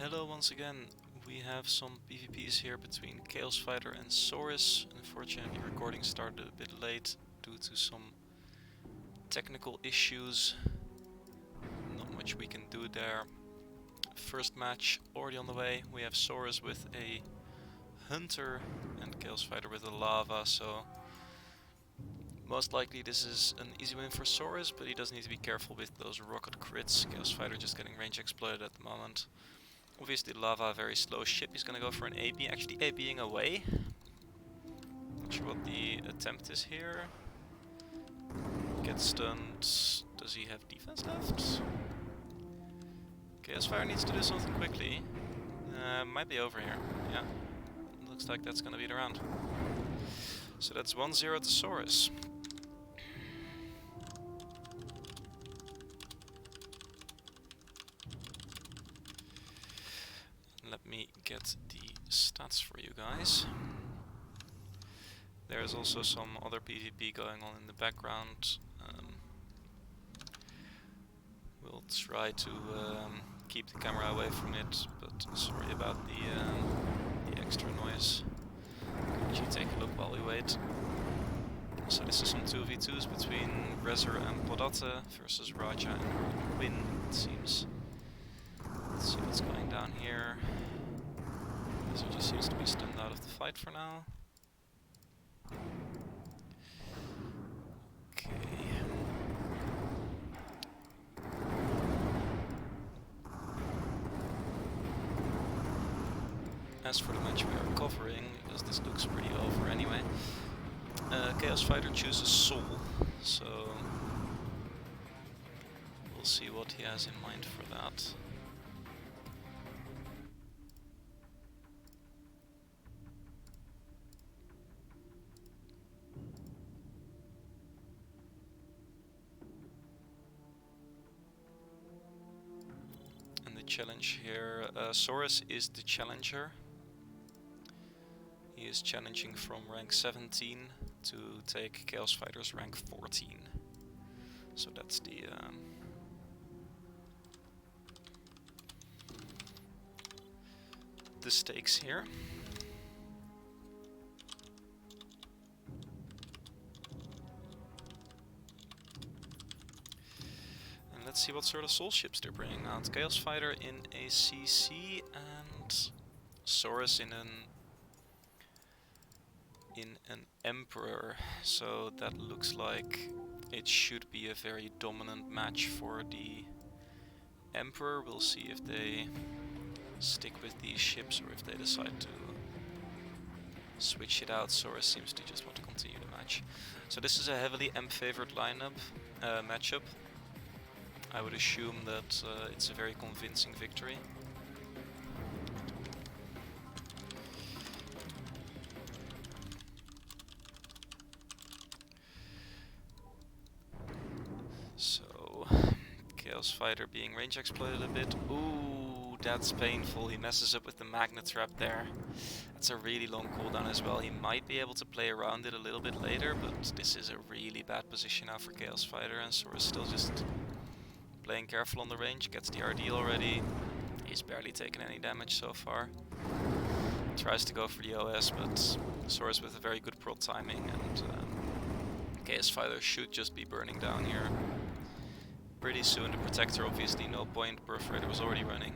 Hello once again. We have some PvPs here between Chaos Fighter and Soris. Unfortunately, recording started a bit late due to some technical issues. Not much we can do there. First match already on the way. We have Soris with a Hunter and Chaos Fighter with a Lava, so most likely this is an easy win for Soris, but he does need to be careful with those rocket crits. Chaos Fighter just getting range exploited at the moment. Obviously Lava, very slow ship, he's gonna go for an AB, actually ABing away. Not sure what the attempt is here. Gets stunned. Does he have defense left? Chaos Fire needs to do something quickly. Might be over here, yeah. Looks like that's gonna be the round. So that's 1-0 to Soris. Let me get the stats for you guys. There's also some other PvP going on in the background. We'll try to keep the camera away from it, but sorry about the extra noise. I'll actually take a look while we wait. So this is some 2v2s between Rezer and Podate versus Raja and Win, it seems. Let's see what's going down here. Rezer just seems to be stunned out of the fight for now. Okay. As for the match we are covering, because this looks pretty over anyway, Chaos Fighter chooses Soul, so we'll see what he has in mind for that. And the challenge here, Soris is the challenger. He is challenging from rank 17 to take Chaos Fighter's rank 14. So that's the stakes here. And let's see what sort of soul ships they're bringing out. Chaos Fighter in a CC and Soris in an Emperor, so that looks like it should be a very dominant match for the Emperor. We'll see if they stick with these ships or if they decide to switch it out. Soris seems to just want to continue the match. So this is a heavily M-favored lineup matchup. I would assume that it's a very convincing victory. So, Chaos Fighter being range exploited a bit. Ooh, that's painful. He messes up with the magnet trap there. That's a really long cooldown as well. He might be able to play around it a little bit later, but this is a really bad position now for Chaos Fighter, and Soris still just playing careful on the range. Gets the RD already. He's barely taken any damage so far. Tries to go for the OS, but Soris with a very good prod timing, and Chaos Fighter should just be burning down here pretty soon. The Protector, obviously no point, Perforator was already running.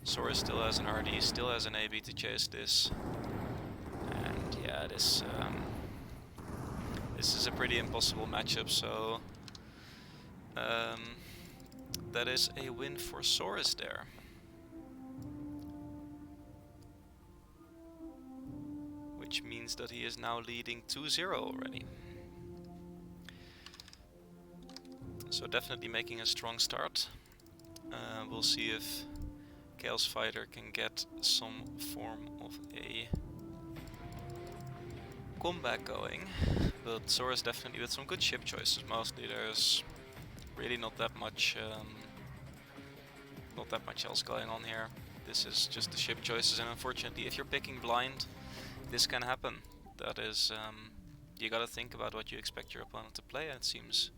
Soris still has an RD, still has an AB to chase this. And yeah, this is a pretty impossible matchup, so that is a win for Soris there. Which means that he is now leading 2-0 already. So definitely making a strong start. We'll see if Chaos Fighter can get some form of a comeback going. But Soris definitely with some good ship choices. Mostly there's really not that much else going on here. This is just the ship choices, and unfortunately if you're picking blind, this can happen. That is, you gotta think about what you expect your opponent to play, and it seems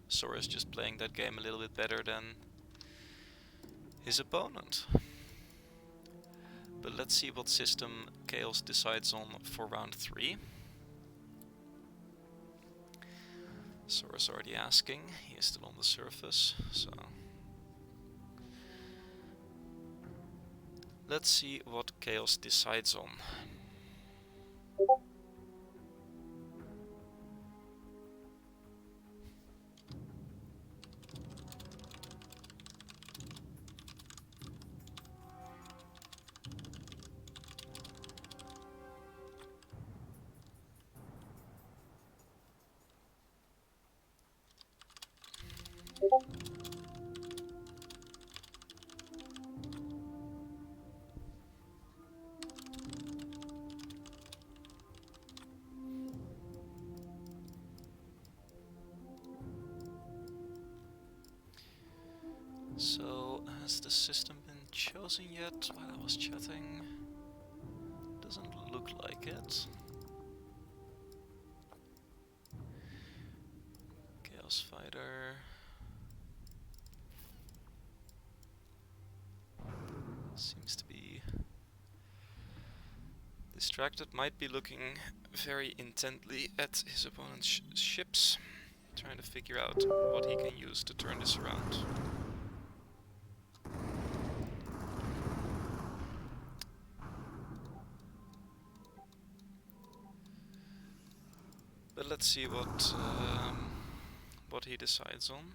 Soris just playing that game a little bit better than his opponent. But let's see what system Chaos decides on for round 3. Soris already asking, he is still on the surface, so... Let's see what Chaos decides on. So, has the system been chosen yet while I was chatting? Doesn't look like it. Chaos Fighter... seems to be distracted, might be looking very intently at his opponent's ships, trying to figure out what he can use to turn this around. But let's see what he decides on.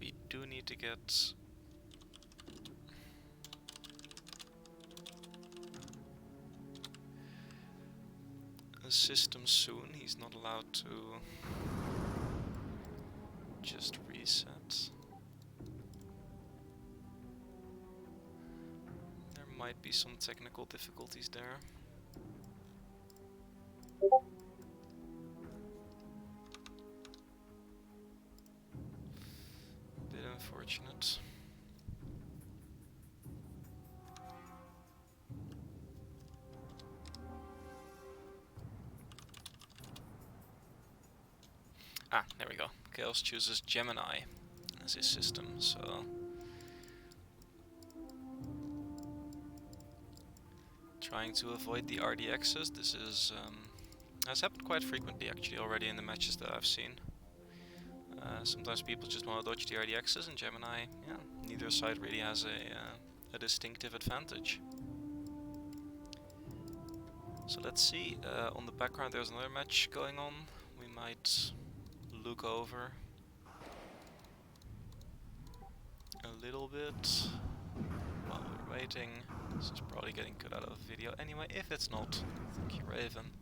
We do need to get a system soon. He's not allowed to just reset. There might be some technical difficulties there. Bit unfortunate. Ah, there we go. Chaos chooses Gemini as his system, so... trying to avoid the RDXs. This is has happened quite frequently actually already in the matches that I've seen. Sometimes people just want to dodge the RDXs, and Gemini, yeah, neither side really has a distinctive advantage. So let's see, on the background there's another match going on. We might look over a little bit while we're waiting. This is probably getting cut out of the video anyway. If it's not, thank you, Raven.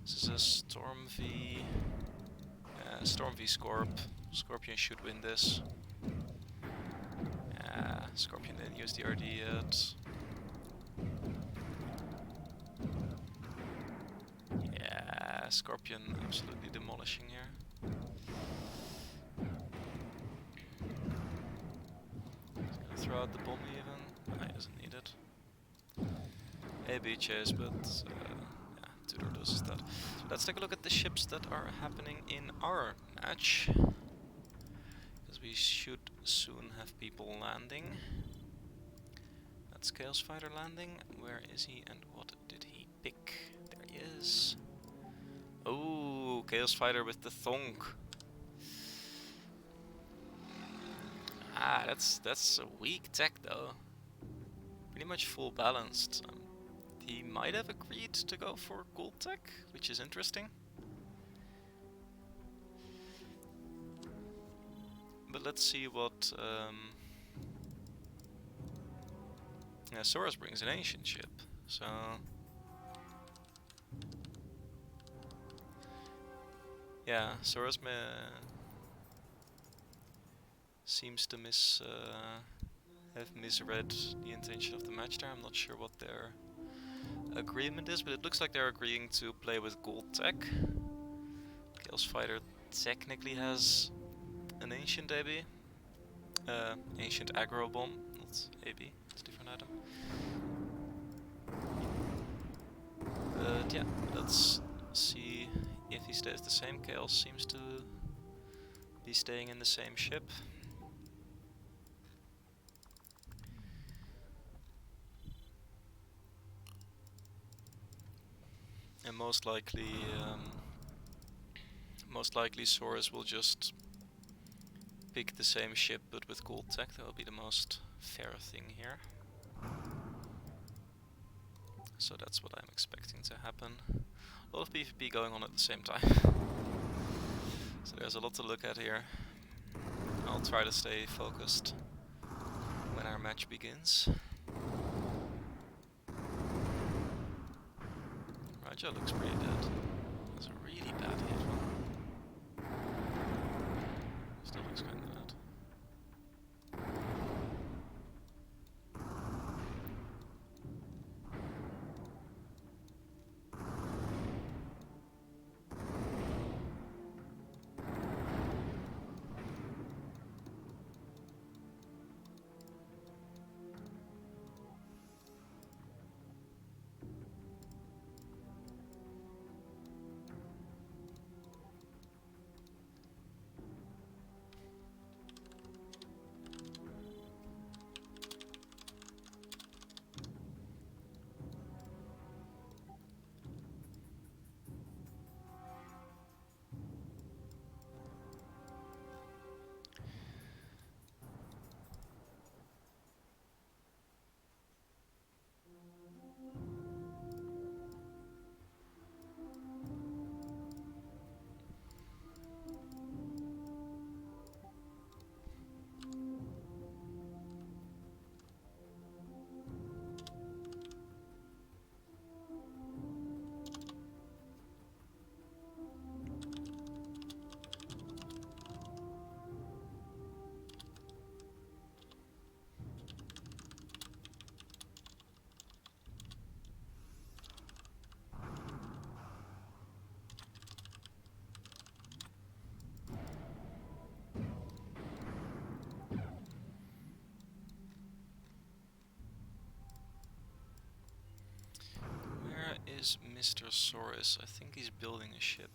This is a Storm v Scorp. Scorpion should win this. Scorpion didn't use the RD yet. Yeah, Scorpion absolutely demolishing here. He's gonna throw out the bomb even. No, he doesn't need it. A chase, but yeah, Tudor does that. So let's take a look at the ships that are happening in our match, because we should soon have people landing. That's Chaos Fighter landing. Where is he and what did he pick? There he is. Oh, Chaos Fighter with the Thonk. Ah, that's a weak tech though. Pretty much full balanced. He might have agreed to go for gold tech, which is interesting. But let's see what... yeah, Soris brings an ancient ship, so... yeah, Soris seems to have misread the intention of the match there. I'm not sure what their agreement is, but it looks like they're agreeing to play with gold tech. Chaos Fighter technically has an ancient AB, ancient aggro bomb, not It's AB, it's a different item. But yeah, let's see if he stays the same. Chaos seems to be staying in the same ship. And most likely Soris will just pick the same ship but with gold tech. That will be the most fair thing here. So that's what I'm expecting to happen. A lot of PvP going on at the same time. So there's a lot to look at here. I'll try to stay focused when our match begins. Raja looks pretty dead. That's a really bad hit one. Still looks kinda dead. Is Mr. Soris? I think he's building a ship.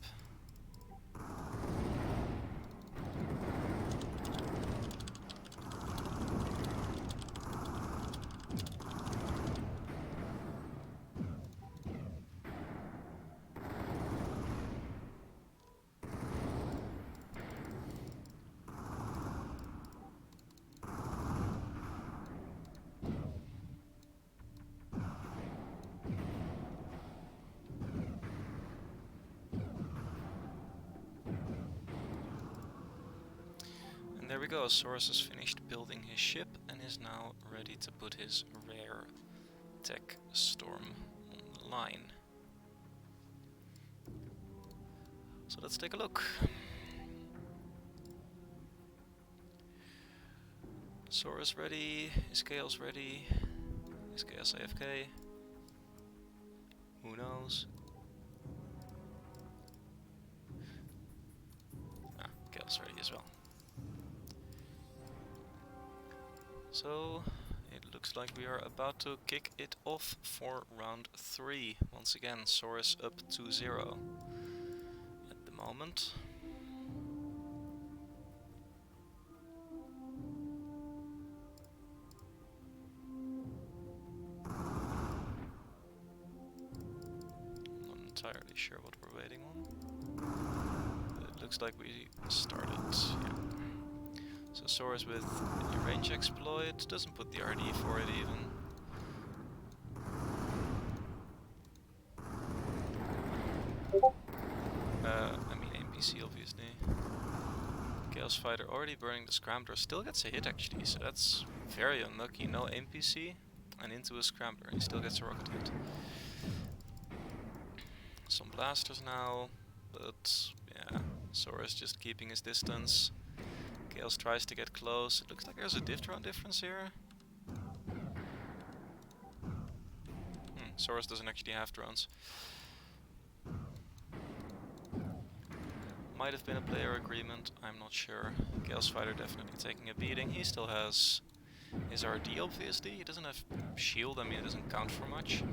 There we go, Soris has finished building his ship and is now ready to put his rare tech storm online. So let's take a look. Soris ready, is Chaos ready, is Chaos AFK? Who knows? Ah, Chaos ready as well. So, it looks like we are about to kick it off for round 3. Once again, Soris up 2-0 at the moment. Not entirely sure what we're waiting on. But it looks like we started, yeah. So Soris with a range exploit, doesn't put the RD for it even. I mean NPC obviously. Chaos Fighter already burning the Scrambler, still gets a hit actually, so that's very unlucky. No NPC and into a Scrambler, he still gets a rocket hit. Some blasters now, but yeah, Soris just keeping his distance. Chaos tries to get close. It looks like there's a diff drone difference here. Soris doesn't actually have drones. Might have been a player agreement, I'm not sure. Chaos Fighter definitely taking a beating. He still has his RD obviously. He doesn't have shield, I mean it doesn't count for much.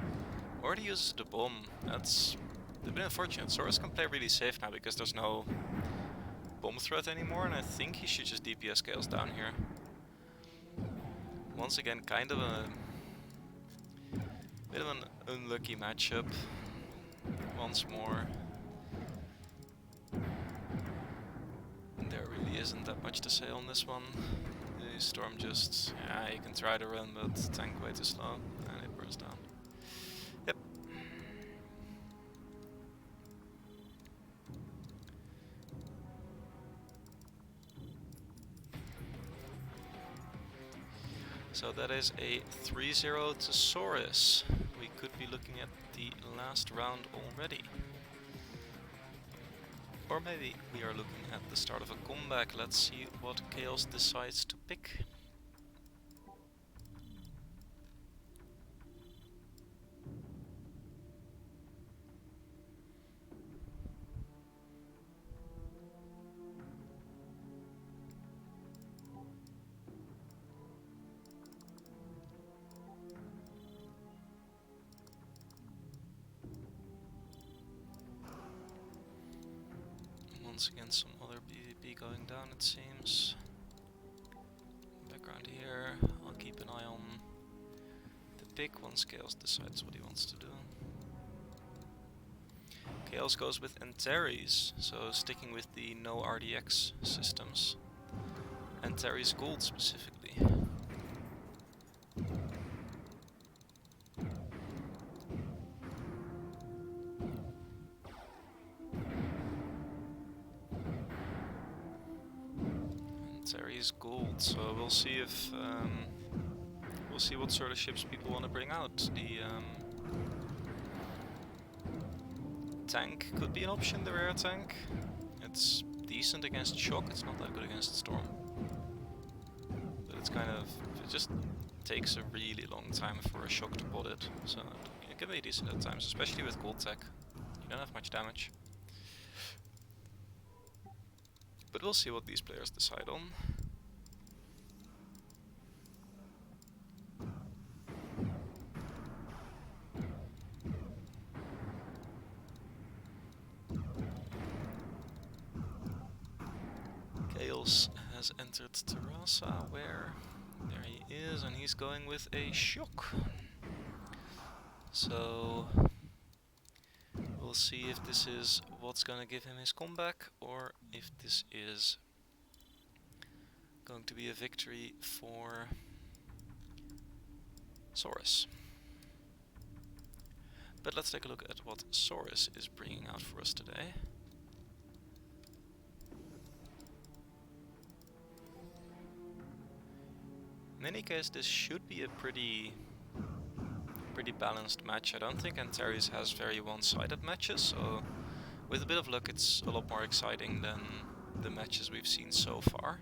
Or he uses the bomb. That's a bit unfortunate. Soris can play really safe now because there's no bomb threat anymore, and I think he should just DPS scales down here. Once again, kind of a bit of an unlucky matchup. Once more. There really isn't that much to say on this one. The storm just, yeah, you can try to run, but tank way too slow, and it burns down. Yep. So that is a 3-0 to Soris. We could be looking at the last round already. Or maybe we are looking at the start of a comeback. Let's see what Chaos decides to pick. Once again, some other PvP going down, it seems. Background here, I'll keep an eye on the pick once Chaos decides what he wants to do. Chaos goes with Antares, so sticking with the no RDX systems. Antares Gold specifically. Antares Gold, so we'll see if we'll see what sort of ships people want to bring out. The tank could be an option, the rare tank. It's decent against shock, it's not that good against storm. But it's kind of, it just takes a really long time for a shock to bot it. So it can be decent at times, especially with gold tech. You don't have much damage. But we'll see what these players decide on. Chaos has entered Terrasa, where there he is, and he's going with a shock. So we'll see if this is what's gonna give him his comeback, or if this is going to be a victory for Soris. But let's take a look at what Soris is bringing out for us today. In any case, this should be a pretty balanced match. I don't think Antares has very one-sided matches, so with a bit of luck it's a lot more exciting than the matches we've seen so far.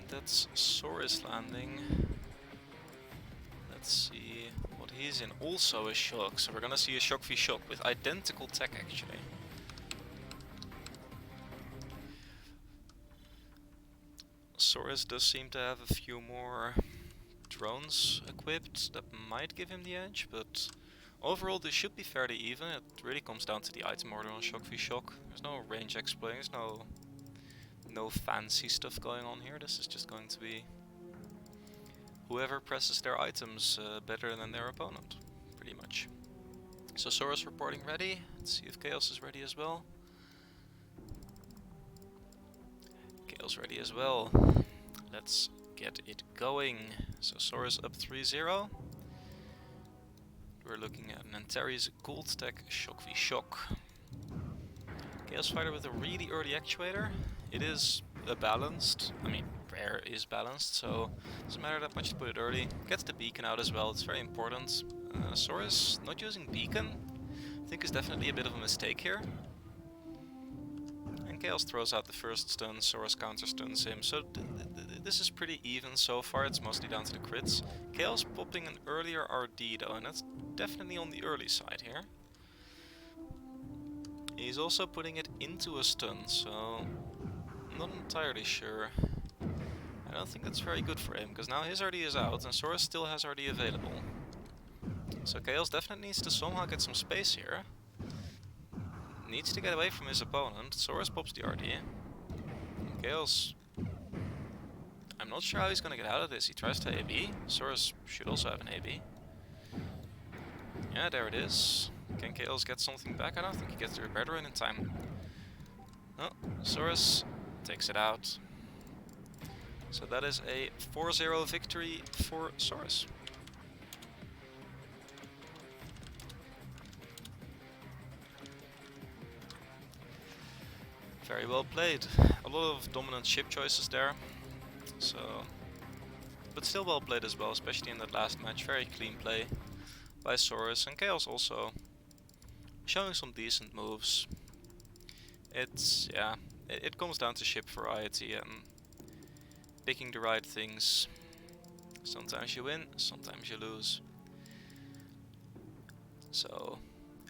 That's Soris landing. Let's see what he's in. Also a shock, so we're gonna see a shock v shock with identical tech actually. Soris does seem to have a few more drones equipped that might give him the edge, but overall this should be fairly even. It really comes down to the item order on shock v shock. There's no range exploit, there's no fancy stuff going on here. This is just going to be whoever presses their items better than their opponent, pretty much. So Soris reporting ready. Let's see if Chaos is ready as well. Chaos ready as well. Let's get it going. So Soris up 3-0. We're looking at an Antares Gold Stack Shock v Shock. Chaos Fighter with a really early actuator. It is a balanced, I mean, air is balanced, so doesn't matter that much to put it early. Gets the beacon out as well, it's very important. Soris not using beacon, I think is definitely a bit of a mistake here. And Chaos throws out the first stun, Soris counter stuns him, so this is pretty even so far, it's mostly down to the crits. Chaos popping an earlier RD though, and that's definitely on the early side here. He's also putting it into a stun, so I'm not entirely sure. I don't think that's very good for him, because now his RD is out and Soris still has RD available. So Chaos definitely needs to somehow get some space here. Needs to get away from his opponent. Soris pops the RD. Chaos... I'm not sure how he's gonna get out of this. He tries to AB. Soris should also have an AB. Yeah, there it is. Can Chaos get something back? I don't think he gets the repair drone in time. No, Soris takes it out. So that is a 4-0 victory for Soris. Very well played. A lot of dominant ship choices there. So, but still well played as well, especially in that last match. Very clean play by Soris, and Chaos also showing some decent moves. It's, yeah, it comes down to ship variety and picking the right things. Sometimes you win, sometimes you lose. So,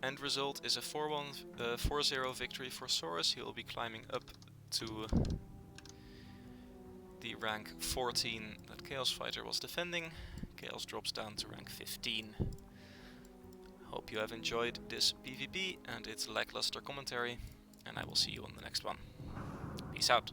end result is a 4-0 victory for Soris. He will be climbing up to the rank 14 that Chaos Fighter was defending. Chaos drops down to rank 15. Hope you have enjoyed this PvP and its lackluster commentary, and I will see you on the next one. Peace out.